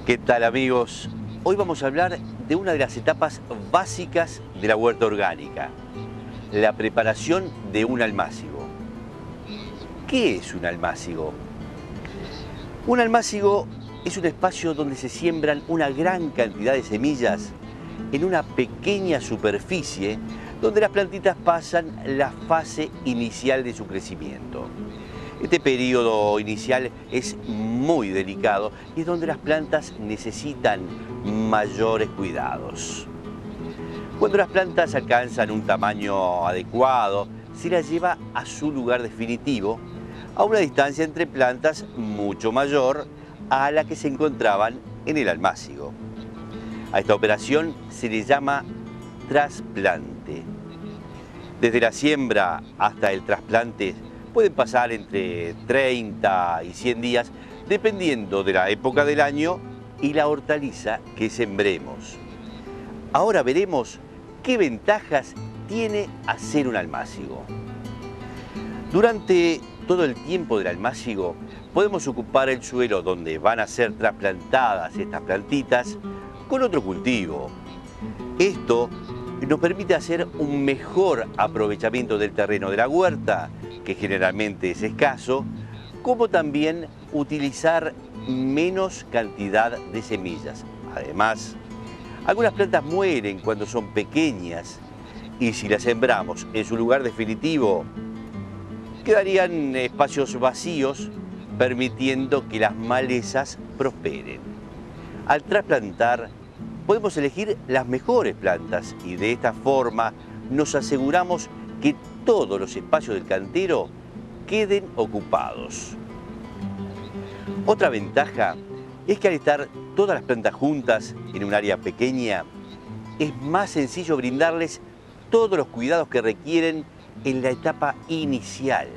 ¿Qué tal, amigos? Hoy vamos a hablar de una de las etapas básicas de la huerta orgánica, la preparación de un almácigo. ¿Qué es un almácigo? Un almácigo es un espacio donde se siembran una gran cantidad de semillas en una pequeña superficie donde las plantitas pasan la fase inicial de su crecimiento. Este periodo inicial es muy delicado y es donde las plantas necesitan mayores cuidados. Cuando las plantas alcanzan un tamaño adecuado, se las lleva a su lugar definitivo, a una distancia entre plantas mucho mayor a la que se encontraban en el almácigo. A esta operación se le llama trasplante. Desde la siembra hasta el trasplante pueden pasar entre 30 y 100 días, dependiendo de la época del año y la hortaliza que sembremos. Ahora veremos qué ventajas tiene hacer un almácigo. Durante todo el tiempo del almácigo podemos ocupar el suelo donde van a ser trasplantadas estas plantitas con otro cultivo. Esto nos permite hacer un mejor aprovechamiento del terreno de la huerta, que generalmente es escaso, como también utilizar menos cantidad de semillas. Además, algunas plantas mueren cuando son pequeñas y si las sembramos en su lugar definitivo, quedarían espacios vacíos, permitiendo que las malezas prosperen. Al trasplantar, podemos elegir las mejores plantas y de esta forma nos aseguramos que todos los espacios del cantero queden ocupados. Otra ventaja es que al estar todas las plantas juntas en un área pequeña, es más sencillo brindarles todos los cuidados que requieren en la etapa inicial.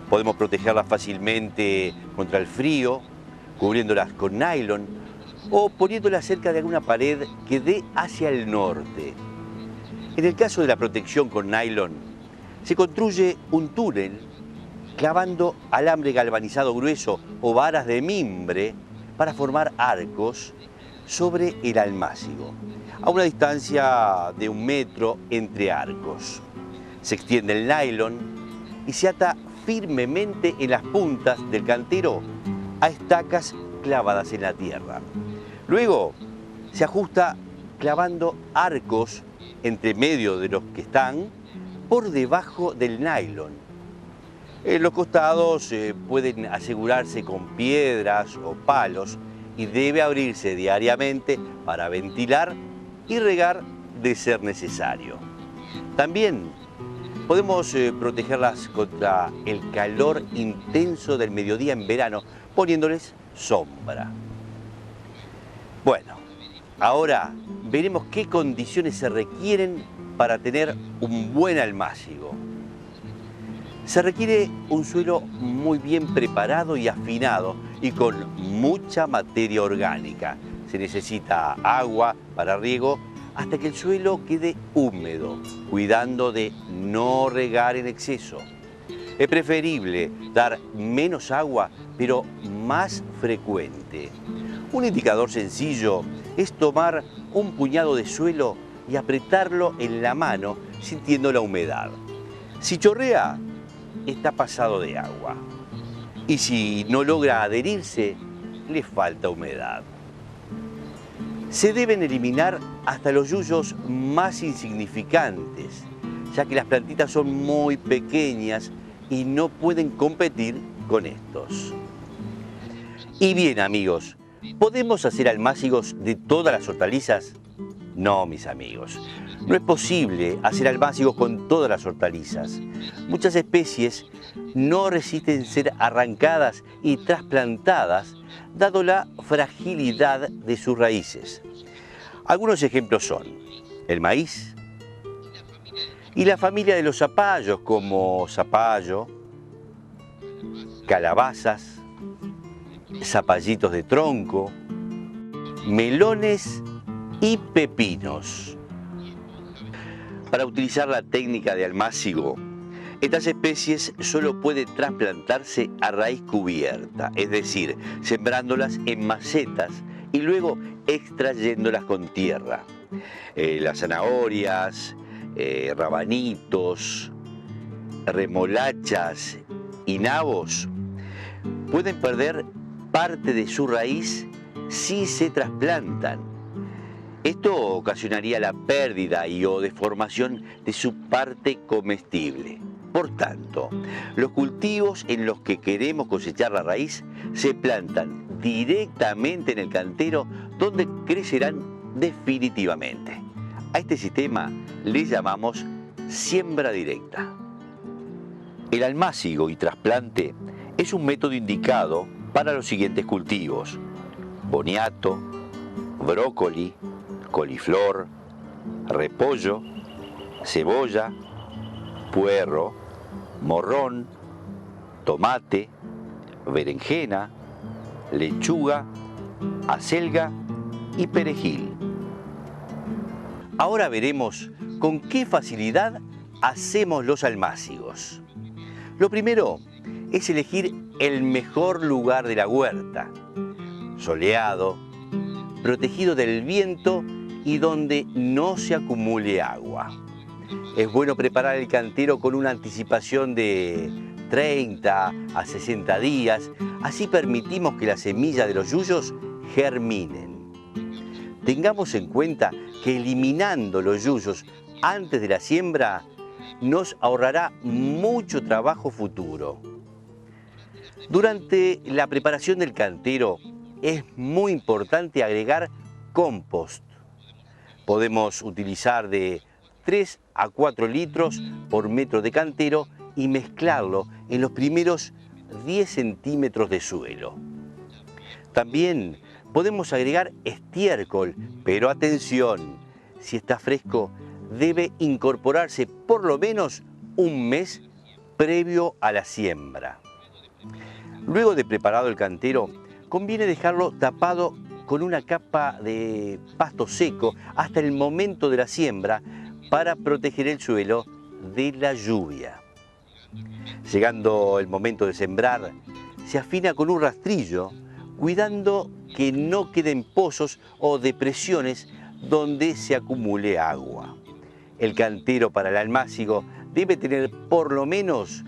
Podemos protegerlas fácilmente contra el frío, cubriéndolas con nylon o poniéndolas cerca de alguna pared que dé hacia el norte. En el caso de la protección con nylon, se construye un túnel clavando alambre galvanizado grueso o varas de mimbre para formar arcos sobre el almácigo, a una distancia de 1 metro entre arcos. Se extiende el nylon y se ata firmemente en las puntas del cantero a estacas clavadas en la tierra. Luego se ajusta clavando arcos entre medio de los que están por debajo del nylon. En los costados pueden asegurarse con piedras o palos y debe abrirse diariamente para ventilar y regar de ser necesario. También podemos protegerlas contra el calor intenso del mediodía en verano, poniéndoles sombra. Bueno, ahora veremos qué condiciones se requieren para tener un buen almácigo. Se requiere un suelo muy bien preparado y afinado y con mucha materia orgánica. Se necesita agua para riego hasta que el suelo quede húmedo, cuidando de no regar en exceso. Es preferible dar menos agua, pero más frecuente. Un indicador sencillo es tomar un puñado de suelo y apretarlo en la mano sintiendo la humedad. Si chorrea, está pasado de agua. Y si no logra adherirse, le falta humedad. Se deben eliminar hasta los yuyos más insignificantes, ya que las plantitas son muy pequeñas y no pueden competir con estos. Y bien, amigos, ¿podemos hacer almácigos de todas las hortalizas? No, mis amigos, no es posible hacer almácigos con todas las hortalizas. Muchas especies no resisten ser arrancadas y trasplantadas, dado la fragilidad de sus raíces. Algunos ejemplos son el maíz y la familia de los zapallos, como zapallo, calabazas, zapallitos de tronco, melones y pepinos. Para utilizar la técnica de almácigo, estas especies solo pueden trasplantarse a raíz cubierta, es decir, sembrándolas en macetas y luego extrayéndolas con tierra. Las zanahorias, rabanitos, remolachas y nabos pueden perder parte de su raíz si se trasplantan. Esto ocasionaría la pérdida y o deformación de su parte comestible. Por tanto, los cultivos en los que queremos cosechar la raíz se plantan directamente en el cantero, donde crecerán definitivamente. A este sistema le llamamos siembra directa. El almácigo y trasplante es un método indicado para los siguientes cultivos: boniato, brócoli, coliflor, repollo, cebolla, puerro, morrón, tomate, berenjena, lechuga, acelga y perejil. Ahora veremos con qué facilidad hacemos los almácigos. Lo primero es elegir el mejor lugar de la huerta, soleado, protegido del viento y donde no se acumule agua. Es bueno preparar el cantero con una anticipación de 30 a 60 días, así permitimos que las semillas de los yuyos germinen. Tengamos en cuenta que eliminando los yuyos antes de la siembra nos ahorrará mucho trabajo futuro. Durante la preparación del cantero es muy importante agregar compost. Podemos utilizar de 3 a 4 litros por metro de cantero y mezclarlo en los primeros 10 centímetros de suelo. También podemos agregar estiércol, pero atención, si está fresco, debe incorporarse por lo menos un mes previo a la siembra. Luego de preparado el cantero, conviene dejarlo tapado con una capa de pasto seco hasta el momento de la siembra para proteger el suelo de la lluvia. Llegando el momento de sembrar, se afina con un rastrillo, cuidando que no queden pozos o depresiones donde se acumule agua. El cantero para el almácigo debe tener por lo menos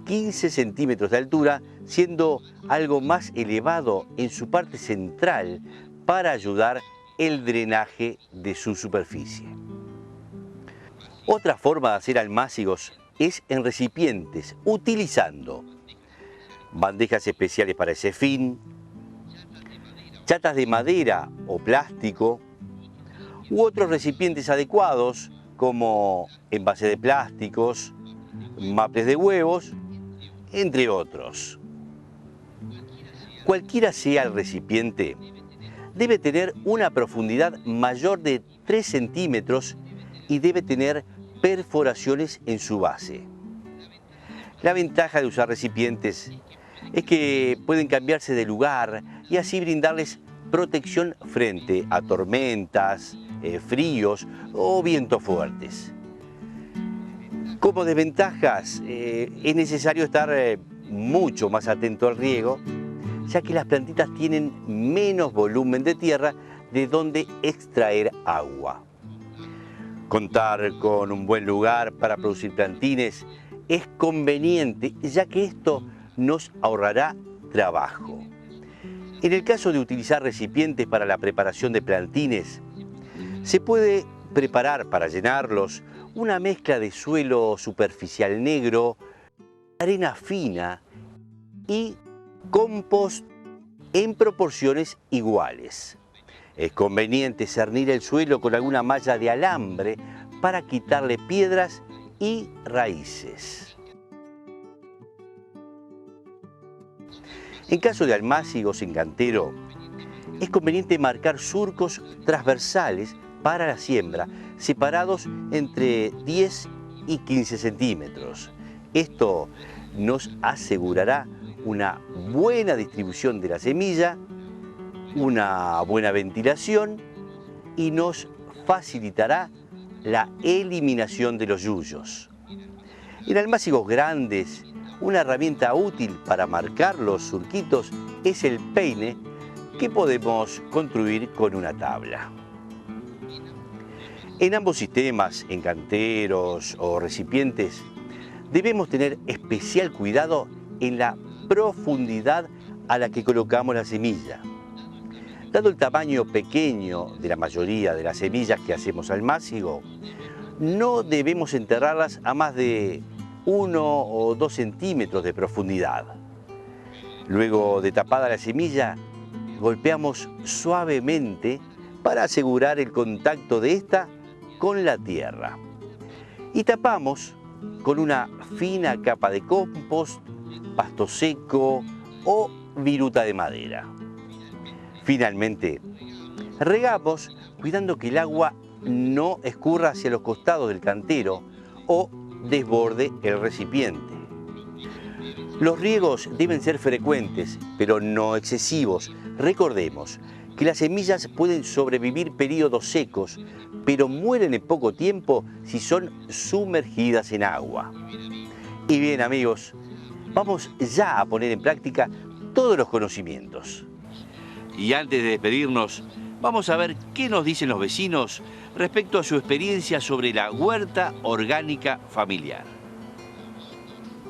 15 centímetros de altura, siendo algo más elevado en su parte central para ayudar el drenaje de su superficie. Otra forma de hacer almácigos es en recipientes, utilizando bandejas especiales para ese fin, chatas de madera o plástico, u otros recipientes adecuados como envases de plásticos, maples de huevos, entre otros. Cualquiera sea el recipiente, debe tener una profundidad mayor de 3 centímetros y debe tener perforaciones en su base. La ventaja de usar recipientes es que pueden cambiarse de lugar y así brindarles protección frente a tormentas, fríos o vientos fuertes. Como desventajas, es necesario estar mucho más atento al riego, ya que las plantitas tienen menos volumen de tierra de donde extraer agua. Contar con un buen lugar para producir plantines es conveniente, ya que esto nos ahorrará trabajo. En el caso de utilizar recipientes para la preparación de plantines, se puede preparar para llenarlos una mezcla de suelo superficial negro, arena fina y compost en proporciones iguales. Es conveniente cernir el suelo con alguna malla de alambre para quitarle piedras y raíces. En caso de almácigos en cantero, es conveniente marcar surcos transversales para la siembra, separados entre 10 y 15 centímetros. Esto nos asegurará una buena distribución de la semilla, una buena ventilación y nos facilitará la eliminación de los yuyos. En almácigos grandes, una herramienta útil para marcar los surquitos es el peine que podemos construir con una tabla. En ambos sistemas, en canteros o recipientes, debemos tener especial cuidado en la profundidad a la que colocamos la semilla. Dado el tamaño pequeño de la mayoría de las semillas que hacemos almácigo, no debemos enterrarlas a más de 1 o 2 centímetros de profundidad. Luego de tapada la semilla, golpeamos suavemente para asegurar el contacto de esta con la tierra. Y tapamos con una fina capa de compost, pasto seco o viruta de madera. Finalmente, regamos cuidando que el agua no escurra hacia los costados del cantero o desborde el recipiente. Los riegos deben ser frecuentes, pero no excesivos. Recordemos que las semillas pueden sobrevivir periodos secos, pero mueren en poco tiempo si son sumergidas en agua. Y bien, amigos, vamos ya a poner en práctica todos los conocimientos. Y antes de despedirnos, vamos a ver qué nos dicen los vecinos respecto a su experiencia sobre la huerta orgánica familiar.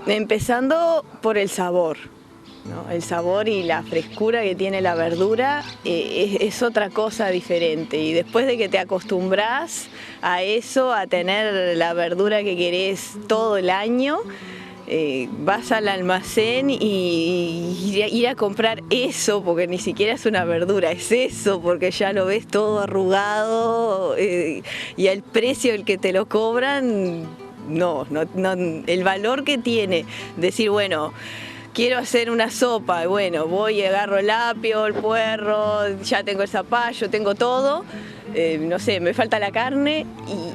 Empezando por el sabor, ¿no? El sabor y la frescura que tiene la verdura es otra cosa diferente. Y después de que te acostumbras a eso, a tener la verdura que querés todo el año, vas al almacén y ir a comprar eso, porque ni siquiera es una verdura, es eso, porque ya lo ves todo arrugado y al precio el que te lo cobran, no, el valor que tiene, decir, bueno, quiero hacer una sopa, bueno, voy y agarro el apio, el puerro, ya tengo el zapallo, tengo todo. No sé, me falta la carne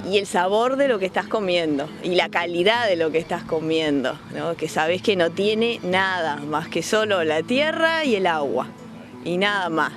y el sabor de lo que estás comiendo y la calidad de lo que estás comiendo, ¿no? Que sabés que no tiene nada más que solo la tierra y el agua y nada más.